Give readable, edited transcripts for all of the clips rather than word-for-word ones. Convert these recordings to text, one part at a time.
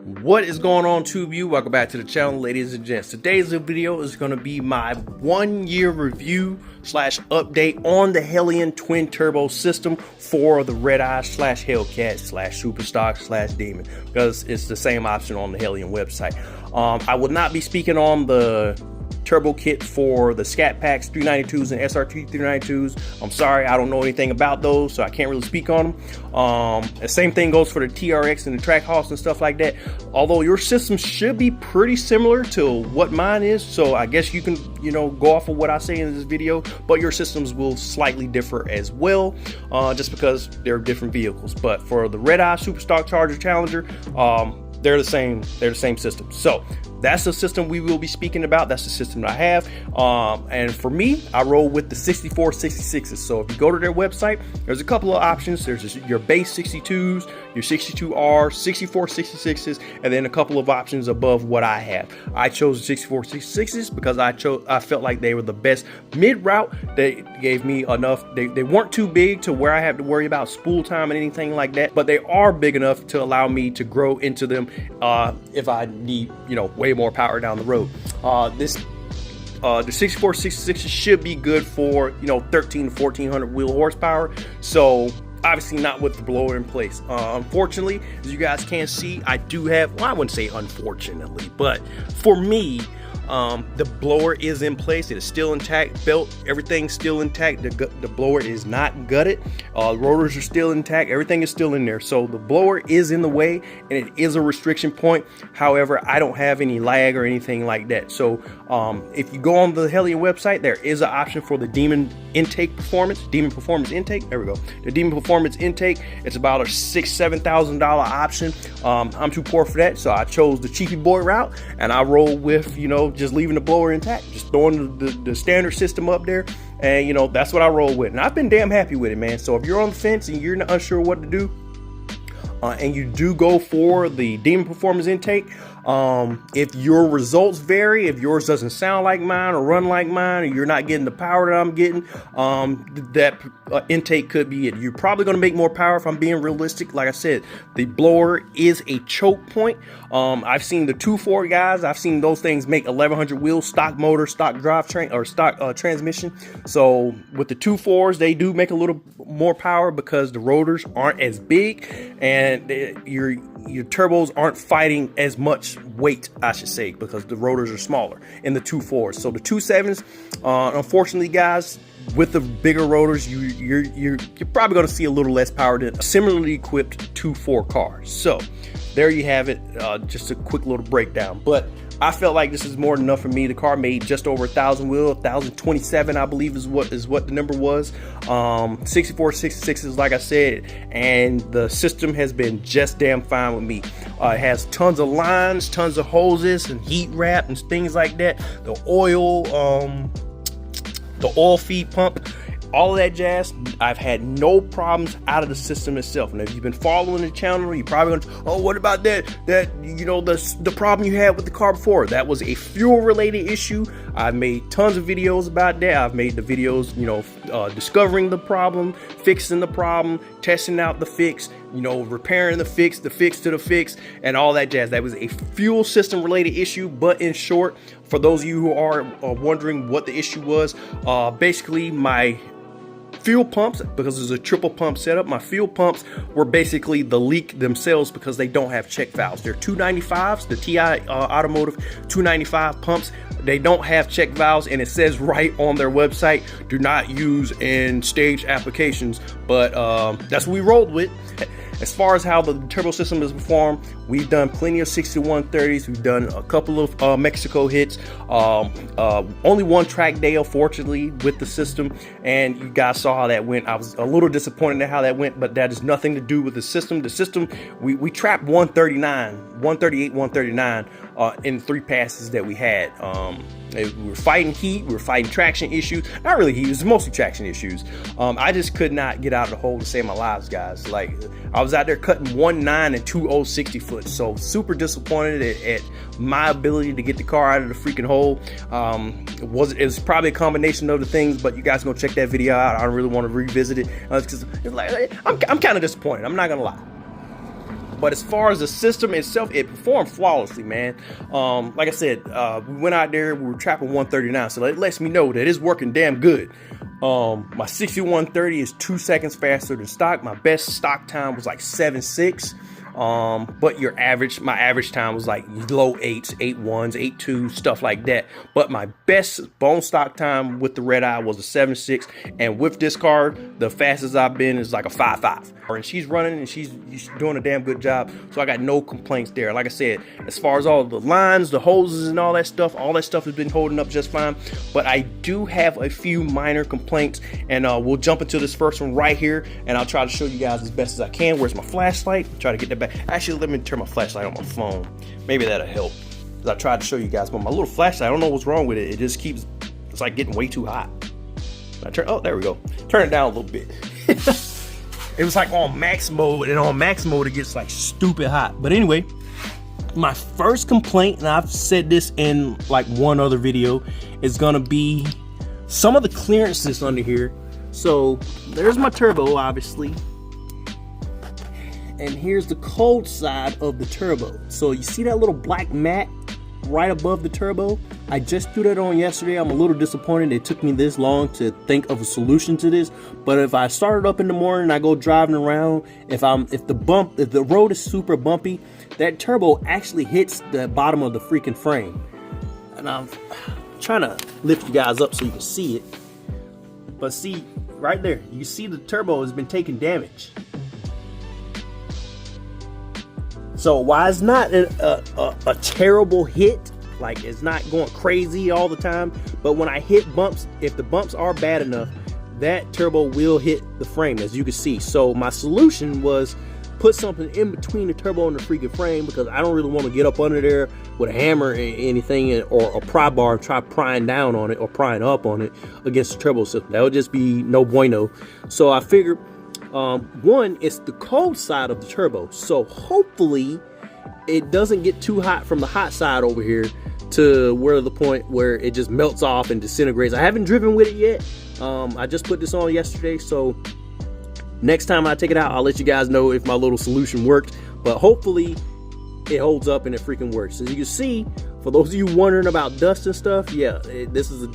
What is going on, TubeU? Welcome back to the channel, ladies and gents. Today's video is going to be my 1 year review slash update on the Hellion twin turbo system for the Redeye slash Hellcat slash Superstock slash Demon, because it's the same option on the Hellion website. I will not be speaking on the turbo kit for the Scat Packs 392s and SRT 392s. I'm sorry, I don't know anything about those, so I can't really speak on them. The same thing goes for the TRX and the Trackhawks and stuff like that. Although your system should be pretty similar to what mine is, so I guess you can, go off of what I say in this video, but your systems will slightly differ as well, just because they're different vehicles. But for the Redeye Superstock Charger Challenger, they're the same system. So that's the system we will be speaking about. That's the system that I have. And for me, I roll with the 6466s. So if you go to their website, there's a couple of options. There's your base 62s, your 62R, 6466s, and then a couple of options above what I have. I chose the 6466s because I felt like they were the best mid route. They gave me enough. They weren't too big to where I have to worry about spool time and anything like that, but they are big enough to allow me to grow into them if I need, way more power down the road. The 6466 should be good for 13 to 1400 wheel horsepower. So obviously not with the blower in place. Unfortunately, as you guys can see, I do have, well, I wouldn't say unfortunately, but for me, the blower is in place. It is still intact. Belt, everything's still intact. The blower is not gutted. Rotors are still intact. Everything is still in there. So the blower is in the way, and it is a restriction point. However, I don't have any lag or anything like that. So if you go on the Hellion website, there is an option for the Demon Performance intake. There we go. The Demon Performance intake. It's about a $6,000–7,000 option. I'm too poor for that, so I chose the cheapy boy route, and I roll with just leaving the blower intact, just throwing the standard system up there, and that's what I roll with, and I've been damn happy with it, man. So if you're on the fence and you're not unsure what to do, and you do go for the Demon Performance intake, if your results vary, if yours doesn't sound like mine or run like mine, or you're not getting the power that I'm getting, that intake could be it. You're probably going to make more power if I'm being realistic. Like I said, the blower is a choke point. I've seen the 2.4 guys. I've seen those things make 1100 wheels, stock motor, stock drivetrain, or stock transmission. So with the 2.4s, they do make a little more power because the rotors aren't as big, and your turbos aren't fighting as much weight, I should say, because the rotors are smaller in the 2.4s. So the 2.7s, unfortunately, guys, with the bigger rotors, you're probably going to see a little less power than a similarly equipped 2.4 car. So there you have it. Just a quick little breakdown, but I felt like this is more than enough for me. The car made just over 1,000 wheel, 1,027, I believe is what the number was. 6466s, like I said, and the system has been just damn fine with me. It has tons of lines, tons of hoses, and heat wrap and things like that. The oil feed pump, all of that jazz. I've had no problems out of the system itself. And if you've been following the channel, you're probably going to, oh, what about that the problem you had with the car before? That was a fuel related issue. I've made tons of videos about that. I've made the videos, discovering the problem, fixing the problem, testing out the fix, repairing the fix to the fix, and all that jazz. That was a fuel system related issue. But in short, for those of you who are wondering what the issue was, basically my fuel pumps, because it's a triple pump setup, my fuel pumps were basically the leak themselves because they don't have check valves. They're 295s, the TI Automotive 295 pumps. They don't have check valves, and it says right on their website, do not use in stage applications. But that's what we rolled with. As far as how the turbo system is performed, we've done plenty of 6130s. We've done a couple of Mexico hits. Only one track day, unfortunately, with the system. And you guys saw how that went. I was a little disappointed at how that went, but that has nothing to do with the system. The system, we trapped 138, 139 in 3 passes that we had. We were fighting heat, we were fighting traction issues. Not really heat, it was mostly traction issues. I just could not get out of the hole to save my lives, guys. Like, I was out there cutting 1.9 and 2.0 60 foot. So super disappointed at my ability to get the car out of the freaking hole. It was probably a combination of the things, but you guys go check that video out. I don't really want to revisit it because it's like, I'm kind of disappointed. I'm not gonna lie. But as far as the system itself, it performed flawlessly, man. Like I said, we went out there, we were trapping 139, so that lets me know that it's working damn good. My 6130 is 2 seconds faster than stock. My best stock time was like 7.6. But my average time was like low 8s, 8.1s, 8.2, stuff like that. But my best bone stock time with the Redeye was a 7.6, and with this card, the fastest I've been is like a 5.5. And she's running and she's doing a damn good job, so I got no complaints there. Like I said, as far as all the lines, the hoses, and all that stuff has been holding up just fine. But I do have a few minor complaints, and we'll jump into this first one right here, and I'll try to show you guys as best as I can. Where's my flashlight? Try to get that back. Actually, let me turn my flashlight on my phone. Maybe that'll help. Because I tried to show you guys, but my little flashlight, I don't know what's wrong with it. It just keeps, it's like getting way too hot. Oh, there we go. Turn it down a little bit. It was like on max mode, and on max mode it gets like stupid hot. But anyway, my first complaint, and I've said this in like one other video, is gonna be some of the clearances under here. So there's my turbo, obviously, and here's the cold side of the turbo. So you see that little black mat right above the turbo? I just threw that on yesterday. I'm a little disappointed it took me this long to think of a solution to this. But if I started up in the morning and I go driving around, if the road is super bumpy, that turbo actually hits the bottom of the freaking frame. And I'm trying to lift you guys up so you can see it. But see, right there, you see the turbo has been taking damage. So while it's not a terrible hit, like it's not going crazy all the time, but when I hit bumps, if the bumps are bad enough, that turbo will hit the frame, as you can see. So my solution was put something in between the turbo and the freaking frame, because I don't really want to get up under there with a hammer or anything, or a pry bar and try prying down on it or prying up on it against the turbo system. That would just be no bueno. So I figured, one, it's the cold side of the turbo, so hopefully it doesn't get too hot from the hot side over here to where the point where it just melts off and disintegrates. I haven't driven with it yet. I just put this on yesterday, so next time I take it out, I'll let you guys know if my little solution worked. But hopefully it holds up and it freaking works. As you can see, for those of you wondering about dust and stuff, yeah, this is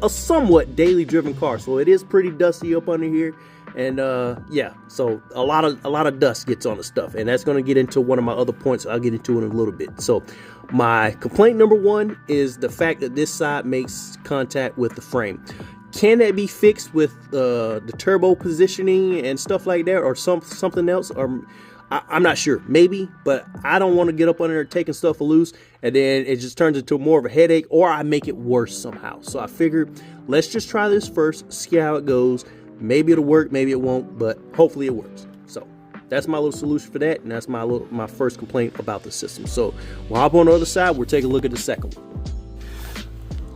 a somewhat daily driven car, so it is pretty dusty up under here. And yeah, so a lot of dust gets on the stuff, and that's going to get into one of my other points. I'll get into it in a little bit. So my complaint number one is the fact that this side makes contact with the frame. Can that be fixed with the turbo positioning and stuff like that, or something else? Or I'm not sure, maybe, but I don't want to get up under there taking stuff loose and then it just turns into more of a headache, or I make it worse somehow. So I figured, let's just try this first, see how it goes. Maybe it'll work, maybe it won't, but hopefully it works. So that's my little solution for that, and that's my first complaint about the system. So we'll hop on the other side, we'll take a look at the second one.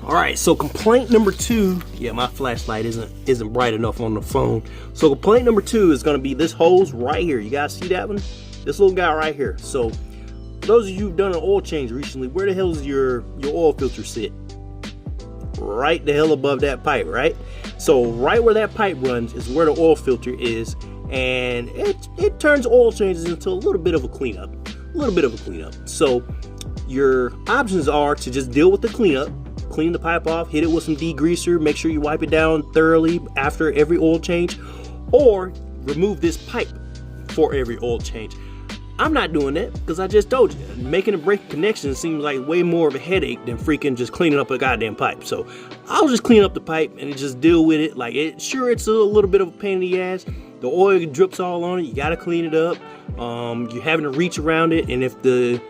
All right, so complaint number two, yeah, my flashlight isn't bright enough on the phone. So complaint number two is gonna be this hose right here. You guys see that one? This little guy right here. So for those of you who've done an oil change recently, where the hell does your oil filter sit? Right the hell above that pipe, right? So right where that pipe runs is where the oil filter is, and it turns oil changes into a little bit of a cleanup. So your options are to just deal with the cleanup, clean the pipe off, hit it with some degreaser, make sure you wipe it down thoroughly after every oil change, or remove this pipe for every oil change. I'm not doing that, because I just told you, making a brake connection seems like way more of a headache than freaking just cleaning up a goddamn pipe. So I'll just clean up the pipe and just deal with it. Like, sure, it's a little bit of a pain in the ass. The oil drips all on it. You got to clean it up. You're having to reach around it, and if the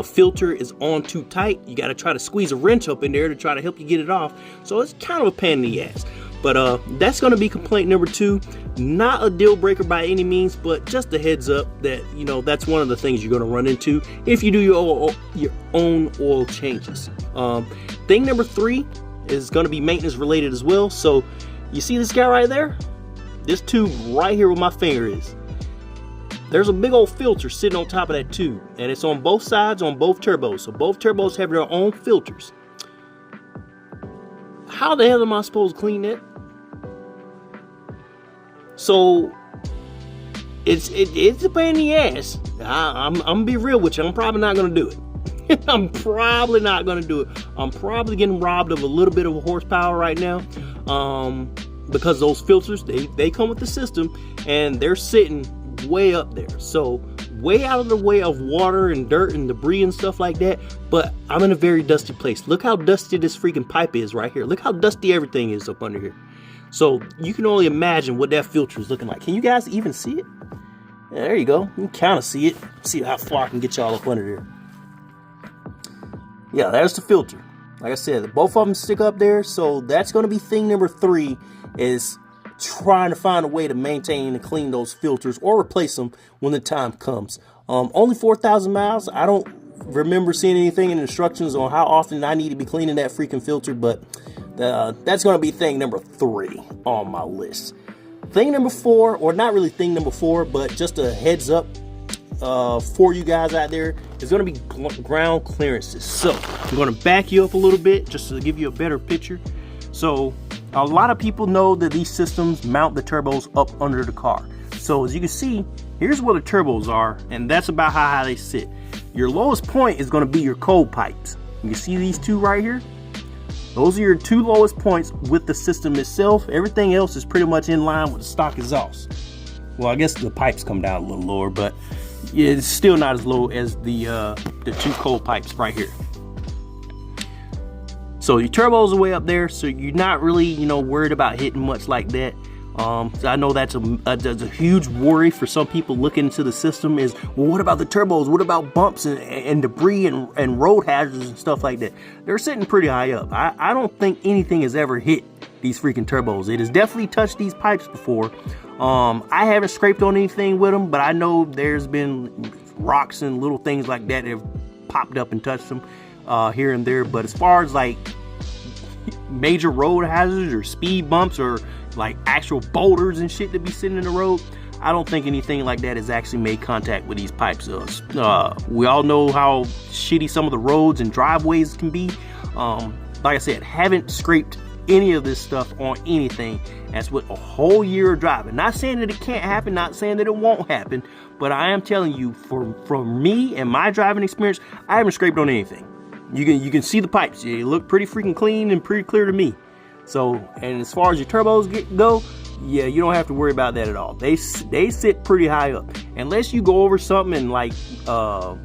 filter is on too tight, you got to try to squeeze a wrench up in there to try to help you get it off. So it's kind of a pain in the ass. But that's going to be complaint number two. Not a deal breaker by any means, but just a heads up that, you know, that's one of the things you're going to run into if you do your own oil changes. Thing number three is going to be maintenance related as well. So you see this guy right there? This tube right here where my finger is. There's a big old filter sitting on top of that tube, and it's on both sides on both turbos. So both turbos have their own filters. How the hell am I supposed to clean that? So it's a pain in the ass. I'm gonna be real with you. I'm probably not gonna do it. I'm probably not gonna do it. I'm probably getting robbed of a little bit of horsepower right now, because those filters they come with the system and they're sitting way up there, so way out of the way of water and dirt and debris and stuff like that. But I'm in a very dusty place. Look how dusty this freaking pipe is right here. Look how dusty everything is up under here. So you can only imagine what that filter is looking like. Can you guys even see it? Yeah, there you go. You can kind of see it. See how far I can get y'all up under there. Yeah, there's the filter. Like I said, both of them stick up there. So that's going to be thing number 3, is trying to find a way to maintain and clean those filters or replace them when the time comes. Only 4,000 miles. I don't remember seeing anything in instructions on how often I need to be cleaning that freaking filter, but that's going to be thing number 3 on my list. Thing number 4, or not really thing number 4, but just a heads up for you guys out there, is going to be ground clearances. So I'm going to back you up a little bit just to give you a better picture. So a lot of people know that these systems mount the turbos up under the car. So as you can see, here's where the turbos are, and that's about how high they sit. Your lowest point is going to be your cold pipes. You see these two right here? Those are your 2 lowest points with the system itself. Everything else is pretty much in line with the stock exhaust. Well, I guess the pipes come down a little lower, but it's still not as low as the 2 cold pipes right here. So your turbos are way up there, so you're not really, worried about hitting much like that. I know that's a huge worry for some people looking into the system is, well, what about the turbos? What about bumps and debris and road hazards and stuff like that? They're sitting pretty high up. I don't think anything has ever hit these freaking turbos. It has definitely touched these pipes before. I haven't scraped on anything with them, but I know there's been rocks and little things like that have popped up and touched them here and there. But as far as like major road hazards or speed bumps or like actual boulders and shit that be sitting in the road, I don't think anything like that has actually made contact with these pipes. We all know how shitty some of the roads and driveways can be. Like I said, haven't scraped any of this stuff on anything. That's with a whole year of driving. Not saying that it can't happen, not saying that it won't happen, but I am telling you, for me and my driving experience, I haven't scraped on anything. You can see the pipes. They look pretty freaking clean and pretty clear to me. So, and as far as your turbos go, yeah, you don't have to worry about that at all. They sit pretty high up, unless you go over something and like I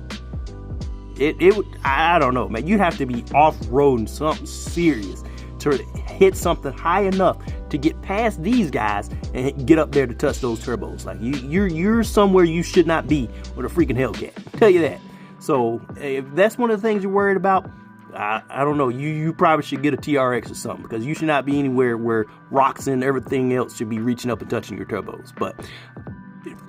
don't know, man. You'd have to be off-roading something serious to hit something high enough to get past these guys and get up there to touch those turbos. Like you're somewhere you should not be with a freaking Hellcat. I'll tell you that. So if that's one of the things you're worried about, I don't know, you probably should get a TRX or something, because you should not be anywhere where rocks and everything else should be reaching up and touching your turbos. But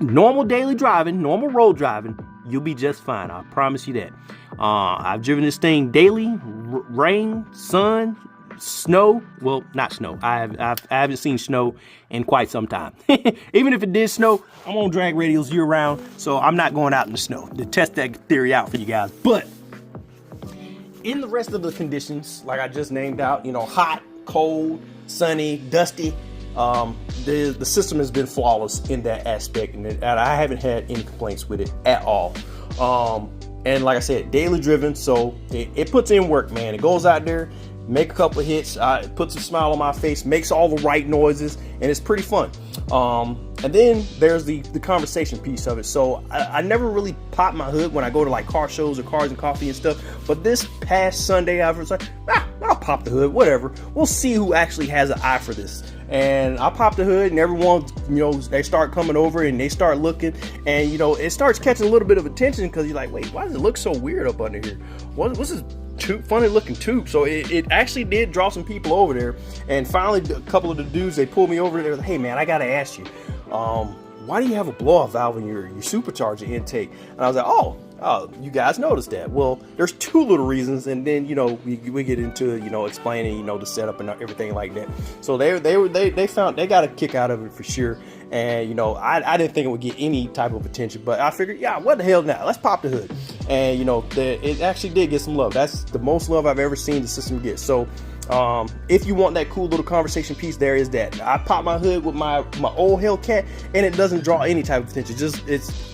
normal daily driving, normal road driving, you'll be just fine. I promise you that. I've driven this thing daily, rain, sun, snow. Well, not snow. I haven't seen snow in quite some time. Even if it did snow, I'm on drag radials year round, so I'm not going out in the snow to test that theory out for you guys. But in the rest of the conditions, like I just named out, hot, cold, sunny, dusty, the system has been flawless in that aspect, and I haven't had any complaints with it at all. And like I said, daily driven, so it puts in work, man. It goes out there, make a couple of hits, it puts a smile on my face, makes all the right noises, and it's pretty fun. And then there's the conversation piece of it. So I never really pop my hood when I go to like car shows or Cars and Coffee and stuff. But this past Sunday, I was like, I'll pop the hood, whatever. We'll see who actually has an eye for this. And I pop the hood, and everyone, they start coming over and they start looking, and it starts catching a little bit of attention, because you're like, wait, why does it look so weird up under here? What's this funny looking tube? So it actually did draw some people over there. And finally, a couple of the dudes, they pulled me over there. Hey man, I gotta ask you, why do you have a blow-off valve in your supercharger intake? And I was like, oh, you guys noticed that. Well, there's 2 little reasons, and then we get into explaining the setup and everything like that. So they found they got a kick out of it for sure. And I didn't think it would get any type of attention, but I figured, yeah, what the hell now? Let's pop the hood. And it actually did get some love. That's the most love I've ever seen the system get. So If you want that cool little conversation piece, there is that. I pop my hood with my old Hellcat, and it doesn't draw any type of attention. Just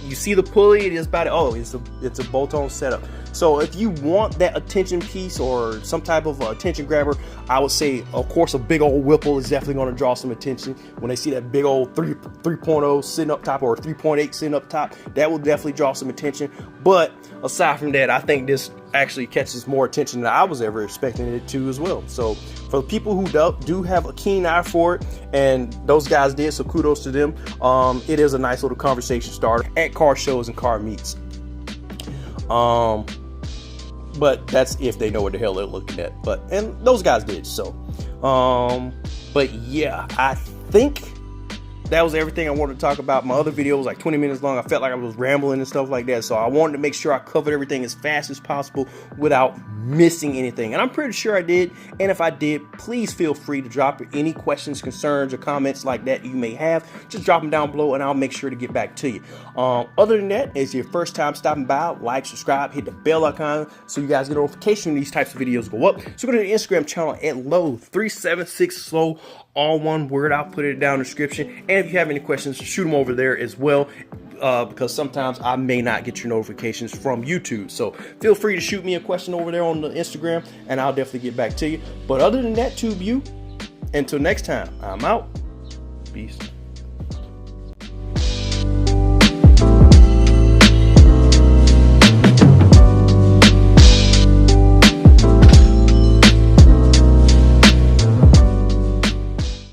you see the pulley, it is about it. Oh, it's a bolt-on setup. So if you want that attention piece or some type of attention grabber, I would say, of course, a big old Whipple is definitely going to draw some attention. When they see that big old 3.0 sitting up top or 3.8 sitting up top, that will definitely draw some attention. But aside from that, I think this actually catches more attention than I was ever expecting it to as well. So for the people who do have a keen eye for it, and those guys did, so kudos to them. It is a nice little conversation starter at car shows and car meets. But that's if they know what the hell they're looking at. And those guys did. So, but yeah, I think that was everything I wanted to talk about. My other video was like 20 minutes long. I felt like I was rambling and stuff like that. So I wanted to make sure I covered everything as fast as possible without missing anything. And I'm pretty sure I did. And if I did, please feel free to drop any questions, concerns, or comments like that you may have. Just drop them down below and I'll make sure to get back to you. Other than that, if it's your first time stopping by, like, subscribe, hit the bell icon so you guys get a notification when these types of videos go up. So go to the Instagram channel at low376slow, all one word. I'll put it down in the description. And if you have any questions, shoot them over there as well, because sometimes I may not get your notifications from YouTube. So feel free to shoot me a question over there on the Instagram and I'll definitely get back to you. But other than that, TubeU, until next time, I'm out. Peace.